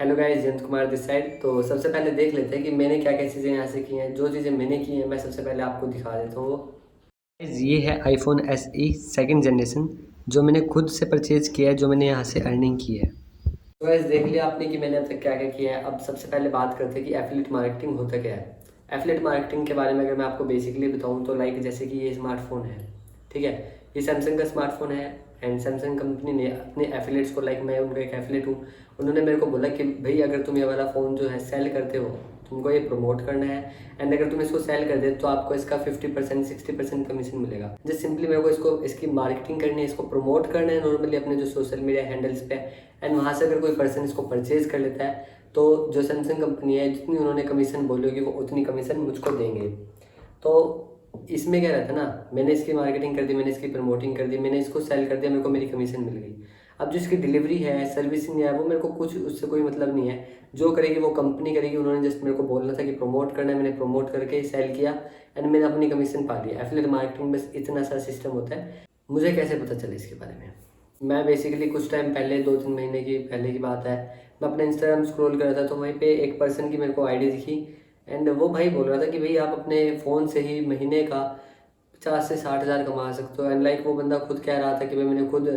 Hello guys, Jayant Kumar this side. तो सबसे पहले देख लेते हैं कि मैंने क्या क्या चीज़ें यहाँ से की हैं। जो चीज़ें मैंने की हैं मैं सबसे पहले आपको दिखा देता हूँ। Guys, ये है आईफोन SE सेकंड जनरेशन जो मैंने खुद से परचेज़ किया है, जो मैंने यहाँ से अर्निंग की है। तो गाइस देख लिया आपने कि मैंने अब तक क्या क्या किया है। अब सबसे पहले बात करते हैं कि एफिलिएट मार्केटिंग होता क्या है। एफिलिएट मार्केटिंग के बारे में अगर मैं आपको बेसिकली बताऊँ तो लाइक जैसे कि ये स्मार्टफोन है, ठीक है, ये सैमसंग का स्मार्टफोन है। एंड सैमसंग कंपनी ने अपने एफिलेट्स को, लाइक मैं उनका एक एफिलेट हूँ, उन्होंने मेरे को बोला कि भाई अगर तुम ये वाला फ़ोन जो है सेल करते हो, तुमको ये प्रमोट करना है, एंड अगर तुम इसको सेल कर दे तो आपको इसका 50% 60% कमीशन मिलेगा। जस्ट सिंपली मेरे को इसकी मार्केटिंग करनी है, इसको प्रमोट करना है नॉर्मली अपने जो सोशल मीडिया हैंडल्स पे। एंड वहाँ से अगर कोई पर्सन इसको परचेज कर लेता है तो जो सैमसंग कंपनी है, जितनी उन्होंने कमीशन बोली होगी वो उतनी कमीशन मुझको देंगे। तो इसमें क्या रहता है ना, मैंने इसकी मार्केटिंग कर दी, मैंने इसकी प्रमोटिंग कर दी, मैंने इसको सेल कर दिया, मेरे को मेरी कमीशन मिल गई। अब जो इसकी डिलीवरी है, सर्विसिंग है, वो मेरे को कुछ उससे कोई मतलब नहीं है। जो करेगी वो कंपनी करेगी। उन्होंने जस्ट मेरे को बोलना था कि प्रमोट करना है, मैंने प्रमोट करके सेल किया एंड मैंने अपनी कमीशन पा ली। एफिलिएट मार्केटिंग बस इतना सा सिस्टम होता है। मुझे कैसे पता चले इसके बारे में, मैं बेसिकली कुछ टाइम पहले, 2-3 महीने की पहले की बात है, मैं अपना इंस्टाग्राम स्क्रॉल कर रहा था तो वहीं पे एक पर्सन की मेरे को आईडी दिखी। एंड वो भाई बोल रहा था कि भाई आप अपने फ़ोन से ही महीने का 50 से 60 हज़ार कमा सकते हो। एंड लाइक वो बंदा खुद कह रहा था कि भाई मैंने खुद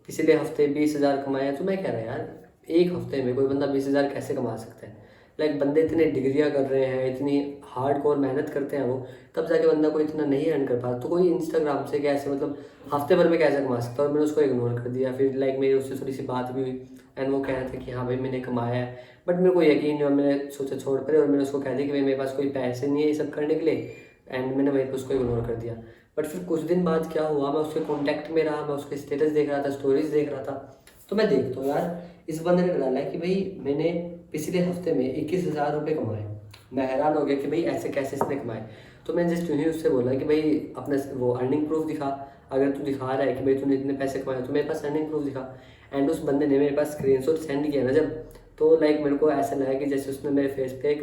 पिछले हफ्ते 20 हज़ार कमाया। तो मैं कह रहा यार, एक हफ्ते में कोई बंदा 20 हज़ार कैसे कमा सकता है। लाइक बंदे इतने डिग्रियाँ कर रहे हैं, इतनी हार्ड कोर मेहनत करते हैं वो, तब जाके बंदा कोई इतना नहीं अर्न कर पाता। तो कोई इंस्टाग्राम से कैसे, मतलब हफ्ते भर में कैसे कमा सकता है। और मैंने उसको इग्नोर कर दिया। फिर लाइक मेरी उससे थोड़ी सी बात भी हुई एंड वो कह रहा था कि हाँ भाई मैंने कमाया है, बट मेरे को यकीन नहीं हुआ। मैंने सोचा छोड़ पड़े और मैंने उसको कह दिया कि भाई मेरे पास कोई पैसे नहीं है ये सब करने के लिए। एंड मैंने वहीं पर उसको इग्नोर कर दिया। बट फिर कुछ दिन बाद क्या हुआ, मैं उसके कॉन्टैक्ट में रहा, मैं उसके स्टेटस देख रहा था, स्टोरीज देख रहा था। तो मैं देखता हूँ यार, इस बंदे ने डाला है कि भाई मैंने पिछले हफ्ते में 21 हज़ार रुपये कमाए। मैं हैरान हो गया कि भाई ऐसे कैसे इसने कमाए। तो मैंने जस्ट यूँ ही उससे बोला कि भाई अपना वो अर्निंग प्रूफ दिखा। अगर तू दिखा रहा है कि भाई तूने इतने पैसे कमाए तो मेरे पास अर्निंग प्रूफ दिखा। एंड उस बंदे ने मेरे पास स्क्रीनशॉट सेंड किया ना जब, तो लाइक मेरे को ऐसा लगा कि जैसे उसने मेरे फेस पे एक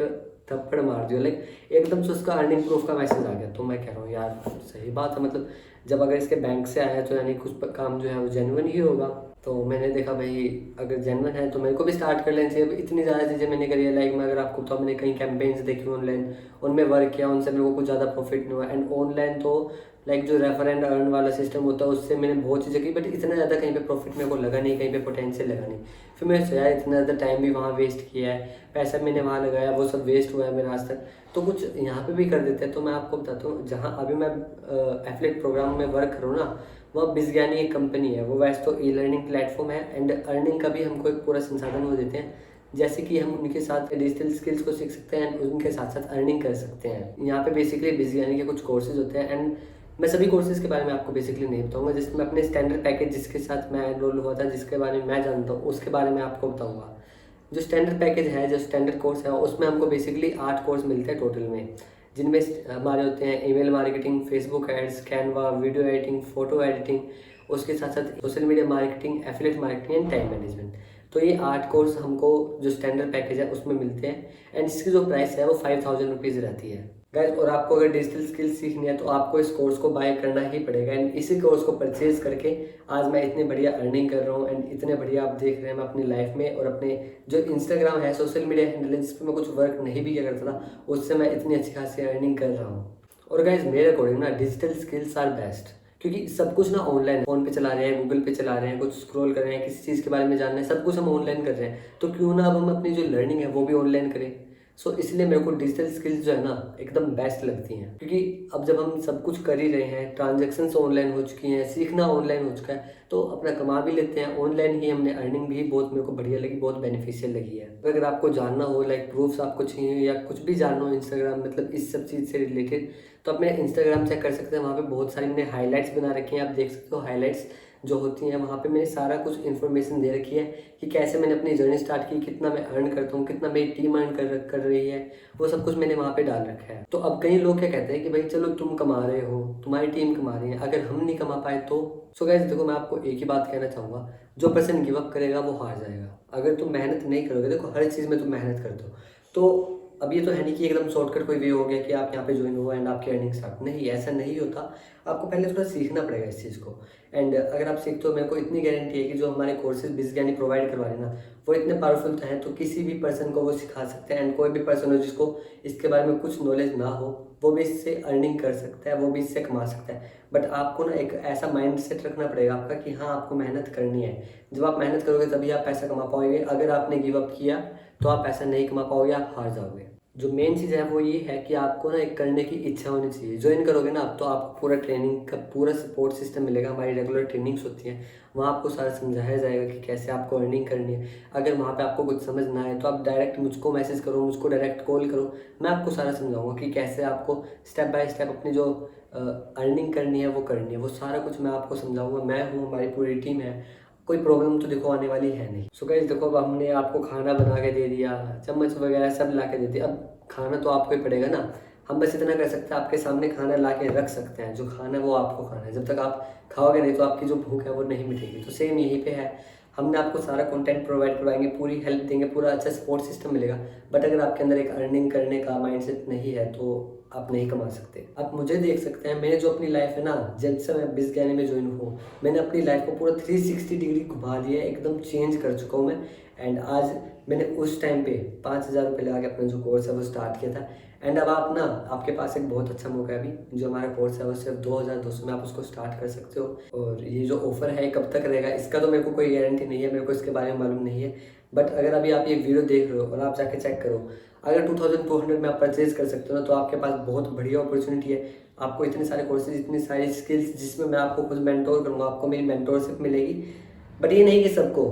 थप्पड़ मार दिया। लाइक एकदम से उसका अर्निंग प्रूफ का मैसेज आ गया। तो मैं कह रहा हूँ यार सही बात है, मतलब जब अगर इसके बैंक से आया तो यानी कुछ काम जो है वो जेन्युइन ही होगा। तो मैंने देखा भाई अगर जेन्युइन है तो मेरे को भी स्टार्ट कर लेना चाहिए। इतनी ज़्यादा चीज़ें मैंने करी है। लाइक मैं अगर आपको बताऊँ, मैंने कई कैंपेन्स देखी ऑनलाइन, उनमें वर्क किया, उनसे मेरे को कुछ ज़्यादा प्रॉफिट नहीं हुआ। एंड ऑनलाइन तो लाइक जो रेफर एंड अर्न वाला सिस्टम होता है उससे मैंने बहुत चीज़ें की, बट इतना ज़्यादा कहीं पे प्रॉफिट मेरे को लगा नहीं, कहीं पे पोटेंशियल लगा नहीं। फिर मैं सोचा इतना ज़्यादा टाइम भी वहाँ वेस्ट किया है, पैसा मैंने वहाँ लगाया, वो सब वेस्ट हुआ है मेरा आज तक। तो कुछ यहाँ पे भी कर देते हैं। तो मैं आपको बताता हूँ, जहाँ अभी मैं एफिलिएट प्रोग्राम में वर्क करूँ ना, वह बिजज्ञानी एक कंपनी है। वो वैसे तो ई लर्निंग प्लेटफॉर्म है एंड अर्निंग का भी हमको एक पूरा संसाधन वो देते हैं, जैसे कि हम उनके साथ डिजिटल स्किल्स को सीख सकते हैं एंड उनके साथ साथ अर्निंग कर सकते हैं। यहाँ पे बेसिकली बिजज्ञानी के कुछ कोर्सेज होते हैं एंड मैं सभी कोर्सेज के बारे में आपको बेसिकली नहीं बताऊंगा। जिसमें अपने स्टैंडर्ड पैकेज जिसके साथ मैं एनरोल हुआ था, जिसके बारे में मैं जानता हूँ, उसके बारे में आपको बताऊंगा। जो स्टैंडर्ड पैकेज है, जो स्टैंडर्ड कोर्स है, उसमें हमको बेसिकली 8 कोर्स मिलते हैं टोटल में, जिनमें हमारे होते हैं email marketing, Facebook ads, Canva, video editing, photo editing, उसके साथ साथ social media marketing, affiliate marketing and time management. तो ये 8 कोर्स हमको जो स्टैंडर्ड पैकेज है उसमें मिलते हैं एंड इसकी जो प्राइस है वो 5000 रुपीज़ रहती है गाइस। और आपको अगर डिजिटल स्किल्स सीखनी है तो आपको इस कोर्स को बाय करना ही पड़ेगा। एंड इसी कोर्स को परचेज करके आज मैं इतनी बढ़िया अर्निंग कर रहा हूँ एंड इतने बढ़िया आप देख रहे हैं मैं अपनी लाइफ में। और अपने जो इंस्टाग्राम है, सोशल मीडिया हैंडल है, जिस पर मैं कुछ वर्क नहीं भी किया करता था, उससे मैं इतनी अच्छी खासी अर्निंग कर रहा हूँ। और गाइज मेरे अकॉर्डिंग ना डिजिटल स्किल्स आर बेस्ट, क्योंकि सब कुछ ना ऑनलाइन, फोन पे चला रहे हैं, गूगल पे चला रहे हैं, कुछ स्क्रॉल कर रहे हैं, किसी चीज़ के बारे में जानना है, सब कुछ हम ऑनलाइन कर रहे हैं। तो क्यों ना अब हम अपनी जो लर्निंग है वो भी ऑनलाइन करें। सो इसलिए मेरे को डिजिटल स्किल्स जो है ना एकदम बेस्ट लगती हैं, क्योंकि अब जब हम सब कुछ कर ही रहे हैं, ट्रांजेक्शन ऑनलाइन हो चुकी हैं, सीखना ऑनलाइन हो चुका है, तो अपना कमा भी लेते हैं ऑनलाइन ही। हमने अर्निंग भी बहुत मेरे को बढ़िया लगी, बहुत बेनिफिशियल लगी है। तो अगर आपको जानना हो, लाइक प्रूफ्स आपको चाहिए या कुछ भी जानना हो इंस्टाग्राम, मतलब इस सब चीज़ से रिलेटेड, तो अपने इंस्टाग्राम चेक कर सकते हैं। वहाँ पे बहुत सारी मैंने हाईलाइट्स बना रखी हैं, आप देख सकते हो। हाईलाइट्स जो होती हैं वहाँ पे मैंने सारा कुछ इन्फॉर्मेशन दे रखी है कि कैसे मैंने अपनी जर्नी स्टार्ट की, कितना मैं अर्न करता हूँ, कितना मेरी टीम अर्न कर रही है, वो सब कुछ मैंने वहाँ पे डाल रखा है। तो अब कई लोग क्या कहते हैं कि भाई चलो तुम कमा रहे हो, तुम्हारी टीम कमा रही है, अगर हम नहीं कमा पाए तो। सो गाइस देखो, मैं आपको एक ही बात कहना चाहूँगा, जो पर्सन गिव अप करेगा वो हार जाएगा। अगर तुम मेहनत नहीं करोगे, देखो हर चीज़ में तुम मेहनत कर दो, तो अब ये तो है नहीं कि एकदम शॉर्टकट कोई वे हो गया कि आप यहाँ पे ज्वाइन हो एंड आपकी अर्निंग स्टार्ट, नहीं, ऐसा नहीं होता। आपको पहले थोड़ा सीखना पड़ेगा इस चीज़ को। एंड अगर आप सीखते हो, मेरे को इतनी गारंटी है कि जो हमारे कोर्सेज बिजज्ञानी प्रोवाइड करवा रहे हैं ना, वो इतने पावरफुल हैं तो किसी भी पर्सन को वो सिखा सकते हैं। एंड कोई भी पर्सन हो जिसको इसके बारे में कुछ नॉलेज ना हो, वो भी इससे अर्निंग कर सकता है, वो भी इससे कमा सकता है। बट आपको ना एक ऐसा माइंड सेट रखना पड़ेगा आपका कि हाँ, आपको मेहनत करनी है। जब आप मेहनत करोगे तभी आप पैसा कमा पाओगे। अगर आपने गिव अप किया तो आप पैसा नहीं कमा पाओगे, आप हार जाओगे। जो मेन चीज़ है वो ये है कि आपको ना एक करने की इच्छा होनी चाहिए। ज्वाइन करोगे ना आप, तो आपको पूरा ट्रेनिंग का पूरा सपोर्ट सिस्टम मिलेगा। हमारी रेगुलर ट्रेनिंग्स होती हैं, वहाँ आपको सारा समझाया जाएगा कि कैसे आपको अर्निंग करनी है। अगर वहाँ पे आपको कुछ समझ ना आए तो आप डायरेक्ट मुझको मैसेज करो, मुझको डायरेक्ट कॉल करो, मैं आपको सारा समझाऊंगा कि कैसे आपको स्टेप बाय स्टेप अपनी जो अर्निंग करनी है वो करनी है। वो सारा कुछ मैं आपको समझाऊंगा। मैं हूँ, हमारी पूरी टीम है, कोई प्रॉब्लम तो देखो आने वाली है नहीं। सो गाइस देखो, अब हमने आपको खाना बना के दे दिया, चम्मच वगैरह सब ला के दे दिया। अब खाना तो आपको ही पड़ेगा ना। हम बस इतना कर सकते हैं, आपके सामने खाना ला के रख सकते हैं। जो खाना है वो आपको खाना है। जब तक आप खाओगे नहीं तो आपकी जो भूख है वो नहीं मिटेगी। तो सेम यहीं पे है, हमने आपको सारा कंटेंट प्रोवाइड करवाएंगे, पूरी हेल्प देंगे, पूरा अच्छा सपोर्ट सिस्टम मिलेगा। बट अगर आपके अंदर एक अर्निंग करने का माइंडसेट नहीं है तो आप नहीं कमा सकते। आप मुझे देख सकते हैं, मैंने जो अपनी लाइफ है ना, जब से मैं बिजज्ञानी में ज्वाइन हूँ, मैंने अपनी लाइफ को पूरा 360 डिग्री घुमा दिया है, एकदम चेंज कर चुका हूँ मैं। एंड आज मैंने उस टाइम पे 5,000 रुपये लगा के अपना जो कोर्स है वो स्टार्ट किया था। एंड अब आप ना, आपके पास एक बहुत अच्छा मौका है अभी। जो हमारा कोर्स है वो सिर्फ 2,200 में आप उसको स्टार्ट कर सकते हो। और ये जो ऑफर है कब तक रहेगा इसका तो मेरे को कोई गारंटी नहीं है, मेरे को इसके बारे में मालूम नहीं है। बट अगर अभी आप ये वीडियो देख रहे हो और आप जाके चेक करो, अगर 2,200 में आप परचेज कर सकते हो ना, तो आपके पास बहुत बढ़िया अपॉर्चुनिटी है। आपको इतने सारे कोर्सेज, इतनी सारी स्किल्स, जिसमें मैं आपको खुद मेंटोर करूँगा, आपको मेरी मेंटोरशिप मिलेगी। बट ये नहीं कि सबको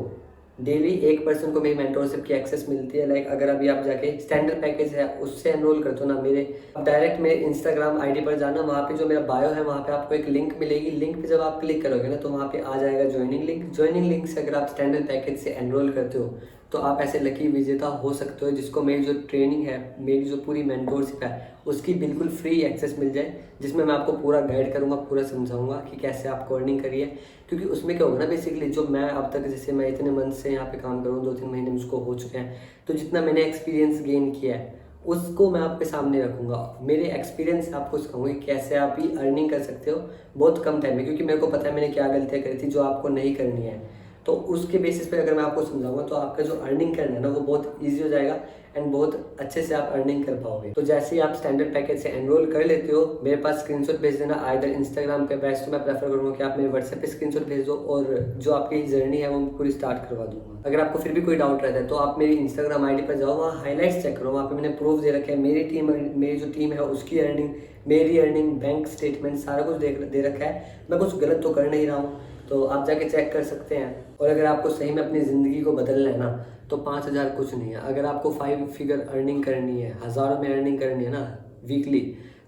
डेली एक पर्सन को मेरी मेंटोरशिप की एक्सेस मिलती है। लाइक अगर अभी आप जाके स्टैंडर्ड पैकेज है उससे एनरोल करते हो ना, मेरे अब डायरेक्ट मेरे इंस्टाग्राम आईडी पर जाना, वहाँ पे जो मेरा बायो है वहाँ पे आपको एक लिंक मिलेगी। लिंक पे जब आप क्लिक करोगे ना तो वहाँ पे आ जाएगा ज्वाइनिंग लिंक। ज्वाइनिंग लिंक से अगर आप स्टैंडर्ड पैकेज से एनरोल करते हो तो आप ऐसे लकी विजेता हो सकते हो जिसको मेरी जो ट्रेनिंग है, मेरी जो पूरी मेंटोरशिप है उसकी बिल्कुल फ्री एक्सेस मिल जाए, जिसमें मैं आपको पूरा गाइड करूँगा, पूरा समझाऊंगा कि कैसे आपको अर्निंग करिए। क्योंकि उसमें क्या होगा ना, बेसिकली जो मैं अब तक, जैसे मैं इतने मंथ से यहाँ पे काम कर रहा हूँ, 2-3 महीने मुझको हो चुके हैं, तो जितना मैंने एक्सपीरियंस गेन किया है उसको मैं आपके सामने रखूँगा। मेरे एक्सपीरियंस से आपको सिखाऊंगा कि कैसे आप भी अर्निंग कर सकते हो बहुत कम टाइम में। क्योंकि मेरे को पता है मैंने क्या गलतियाँ करी थी जो आपको नहीं करनी है। तो उसके बेसिस पे अगर मैं आपको समझाऊंगा तो आपका जो अर्निंग करना है ना वो बहुत ईजी हो जाएगा एंड बहुत अच्छे से आप अर्निंग कर पाओगे। तो जैसे ही आप स्टैंडर्ड पैकेज से एनरोल कर लेते हो, मेरे पास स्क्रीनशॉट भेज देना आइदर इंस्टाग्राम पे। बेस्ट मैं प्रेफर करूँगा कि आप मेरे व्हाट्सएप पे स्क्रीनशॉट भेज दो और जो आपकी जर्नी है वो मैं पूरी स्टार्ट करवा दूंगा। अगर आपको फिर भी कोई डाउट रहता है तो आप मेरी इंस्टाग्राम आईडी पर जाओ, वहाँ हाईलाइट्स चेक करो, वहाँ पे मैंने प्रूफ दे रखे हैं। मेरी जो टीम है उसकी अर्निंग, मेरी अर्निंग, बैंक स्टेटमेंट सारा कुछ दे रखा है। मैं कुछ गलत तो कर नहीं रहा हूँ, तो आप जाके चेक कर सकते हैं। और अगर आपको सही में अपनी ज़िंदगी को बदलना है ना तो 5,000 कुछ नहीं है। अगर आपको 5 फिगर अर्निंग करनी है, हज़ारों में अर्निंग करनी है ना वीकली,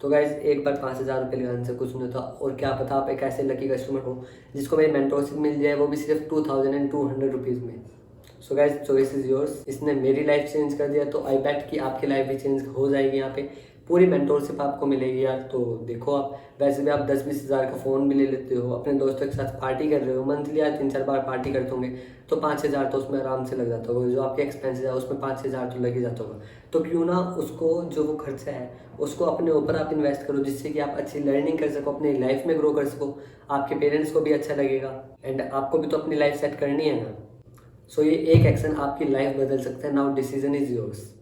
तो गाइज एक बार 5,000 रुपये लगाने से कुछ नहीं होता। और क्या पता आप एक ऐसे लकी कस्टमर हो जिसको मेरी मेंटोरशिप मिल जाए, वो भी सिर्फ 2,200 रुपीज़ में। So guys choice is yours. इसने मेरी लाइफ चेंज कर दिया तो आई बेट कि आपकी लाइफ भी चेंज हो जाएगी। यहाँ पे पूरी मेंटोरशिप आपको मिलेगी यार। तो देखो, आप वैसे भी आप 10-20 हज़ार का फ़ोन भी ले लेते हो, अपने दोस्तों के साथ पार्टी कर रहे हो, मंथली यार 3-4 बार पार्टी करते होंगे, तो 5,000 तो उसमें आराम से लग जाता होगा। जो आपके एक्सपेंसेस है उसमें 5,000 तो लग ही जाता होगा। तो क्यों ना उसको, जो वो खर्चा है उसको अपने ऊपर आप इन्वेस्ट करो, जिससे कि आप अच्छी लर्निंग कर सको, अपनी लाइफ में ग्रो कर सको, आपके पेरेंट्स को भी अच्छा लगेगा एंड आपको भी तो अपनी लाइफ सेट करनी है ना। सो ये एक एक्शन आपकी लाइफ बदल सकता है। Now decision is yours.